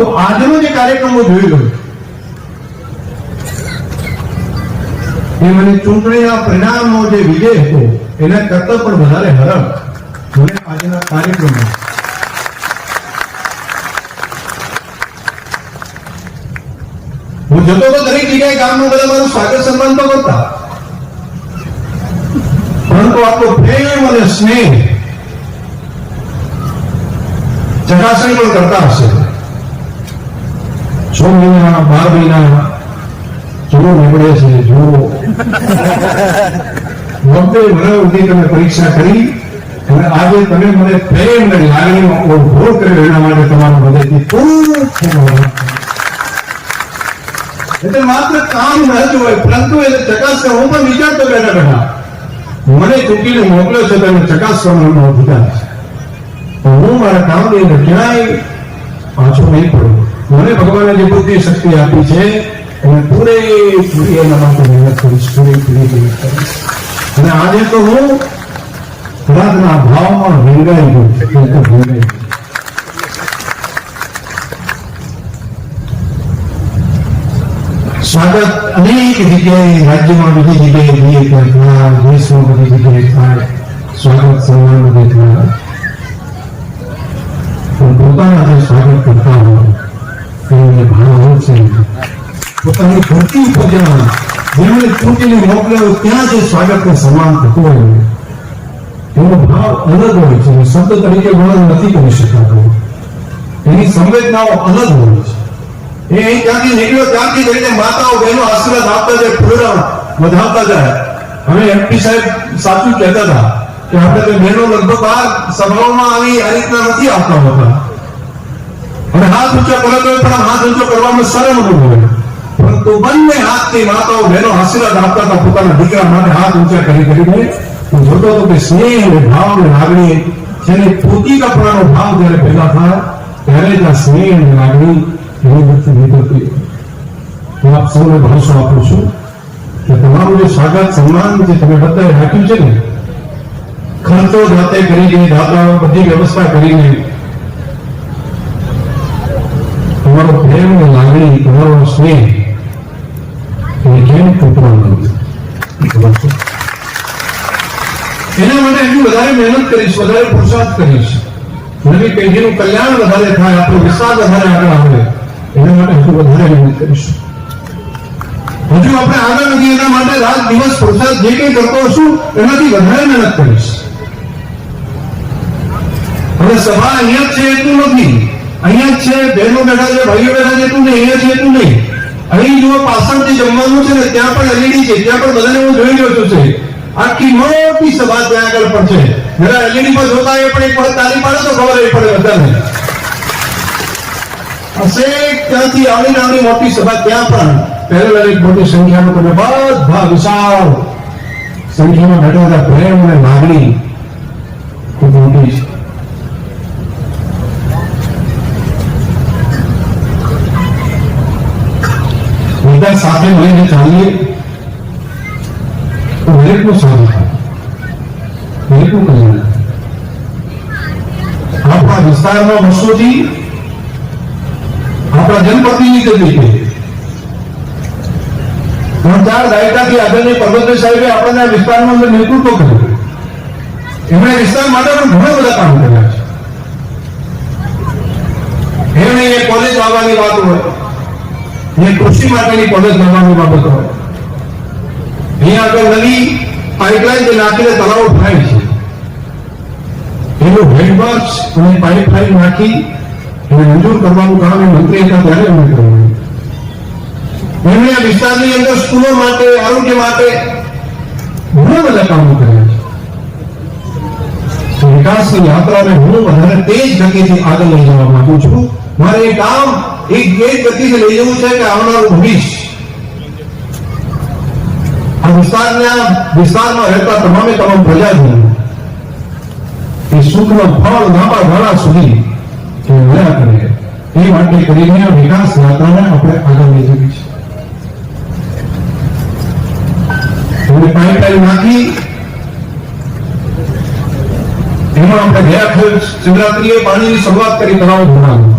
પરંતુ આજનો જે કાર્યક્રમ હું જોઈ રહ્યો એ મને ચૂંટણીના પરિણામનો જે વિજય હતો એના કરતા પણ વધારે હરખ મને આજના કાર્યક્રમમાં હું જતો તો દરેક જગ્યાએ ગામમાં બધા મારું સ્વાગત સન્માન તો કરતા, પરંતુ આપણો પ્રેમ અને સ્નેહ ચકાસણી પણ કરતા હશે. 6 મહિના 12 મહિના જોરો નીકળે છે, જોરો 90 વર્ષ સુધી તમે પરીક્ષા કરી અને આજે તમે મને પ્રેમ અને લાગણીનો ઓળઘોળ કર્યો, એના માટે તમારો હૃદયથી ખૂબ ખૂબ એટલે માત્ર કામ ન હોય પરંતુ એને ચકાસવા હું પણ વિચારતો બેઠા બેઠા મને ચૂકીને મોકલ્યો છે તેને ચકાસવાનો અધિકાર છે. હું મારા કામની અંદર ક્યાંય પાછો નહીં પડું. મને ભગવાને જે બુદ્ધિ શક્તિ આપી છે એને પૂરેપૂરી એના માટે મહેનત કરીશ, પૂરેપૂરી મહેનત કરીશ. અને આજે તો હું રાતના ભાવમાં ભેંગાઈ ગયું. સ્વાગત અનેક જગ્યાએ રાજ્યમાં બીજી જગ્યાએ જઈએ ત્યાં દેશમાં બધી જગ્યાએ થાય, સ્વાગત સન્માન બધે થાય, પણ પોતાના જે સ્વાગત કરતા હોય એને ભાવ છે પોતાની ધરતી ઉપર જ્યાં જેમણે ચૂંટીને મોકલ્યો ત્યાં જે સ્વાગતને સન્માન થતું હોય એનો ભાવ અલગ હોય છે. શબ્દ તરીકે વર્ણન નથી કરી શકાતો. એની સંવેદનાઓ અલગ હોય છે. એ અહીં ત્યાંથી નીકળ્યો ત્યાંથી જઈને માતાઓ બહેનો આશીર્વાદ આપતા જાય, ફૂલડા વધાવતા જાય. હવે એમપી સાહેબ સાચું કહેતા હતા કે આપણે તો બહેનો લગભગ આ સભાઓમાં આવી આ રીતના નથી આવતા હોતા અને હાથ ઊંચો કરો તો પણ હાથ ઊંચો કરવામાં શરમ અનુભવે, પરંતુ બંને હાથથી માતાઓ બહેનો આશીર્વાદ આપતા હતા પોતાના દીકરા માટે હાથ ઊંચા કરીને. હું જોતો હતો કે સ્નેહ અને ભાવ અને લાગણી જેને પોતીકાપણાનો ભાવ જયારે પેદા થાય ત્યારે જ આ સ્નેહ અને લાગણી એની વચ્ચે નીકળતી. હું આપ સૌને ભરોસો આપું છું કે તમારું જે સ્વાગત સન્માન જે તમે બધાએ રાખ્યું છે ને, ખર્ચો જાતે કરીને દાતાઓ બધી વ્યવસ્થા કરીને તમારો પ્રેમ અને લાગણી, તમારો સ્નેહ એ કેમ તૂટવાનું નથી. એના માટે હજુ વધારે મહેનત કરીશ, વધારે પુરુષાર્થ કરીશ, નવી પેઢીનું કલ્યાણ વધારે થાય, આપણો વિસ્તાર વધારે આગળ આવે એના માટે હજુ વધારે મહેનત કરીશું. હજુ આપણે આગળ નથી એના માટે રાત દિવસ પુરુષાર્થ જે કંઈ કરતો હશું એનાથી વધારે મહેનત કરીશ. હવે સભા અહીંયા જ છે એટલું નથી, અહીંયા જ છે બહેનો બેઠા છે, ભાઈઓ બેઠા છે એટલું નહીં, અહીંયા છે એટલું નહીં. અહીં જો પાછળ જે જમવાનું છે ને ત્યાં પણ એલઈડી છે, ત્યાં પણ બધાને હું જોઈ રહ્યો છું છે. આખી મોટી સભા ત્યાં આગળ પણ છે. જરા એલઈડી પર જોતા એ પણ એક વખત તાળી પાડે તો ખબર પડે બધાને. હશે ત્યાંથી આવડી નાની મોટી સભા ત્યાં પણ પહેલા એક મોટી સંખ્યામાં તમે બધા વિશાળ સંખ્યામાં બેઠા હતા. પ્રેમ અને લાગણી ખૂબ મોટી છે. બધા સાથે મળીને ચાલીએ તો દરેકનું સારું થાય, દરેકનું કલ્યાણ. આપણા વિસ્તારમાં વર્ષોથી આપણા જનપ્રતિનિધિ તરીકે 3-4 દાયકાથી આદરણીય પરબતભાઈ સાહેબે આપણને આ વિસ્તારમાં અંદર નેતૃત્વ કર્યું. એમણે વિસ્તાર માટે પણ ઘણા બધા કામ કર્યા છે. એમણે એ કોલેજ આવવાની વાત હોય, એ કૃષિ માટેની કોલેજ લાવવાની બાબત હોય, અહીંયા આગળ નવી પાઇપલાઇન જે નાખીને તળાવ થાય છે એનું હેન્ડવર્ક્સ અને પાઇપલાઇન નાખી એને મંજૂર કરવાનું કામ એ મંત્રી હતા ત્યારે એમણે કર્યું. એમણે આ વિસ્તારની અંદર સ્કૂલો માટે, આરોગ્ય માટે ઘણા બધા કામો કર્યા છે. વિકાસની યાત્રાને હું વધારે તેજ ગતિથી આગળ લઈ જવા માંગુ છું. મારે એ કામ એક ગતિથી લઈ જવું છે કે આવનારું ભવિષ્ય આ વિસ્તારમાં રહેતા તમામે તમામ પ્રજાજનો એ સુખનો ફળ લાંબા ગાળા સુધી મળ્યા કરે એ માટે કરીને વિકાસ યાત્રાને આપણે આગળ લઈ જવી છે. પાઇપલાઇન નાખી એમાં આપણે ગયા શિવરાત્રીએ પાણીની શરૂઆત કરી તળાવ ભરવાનું.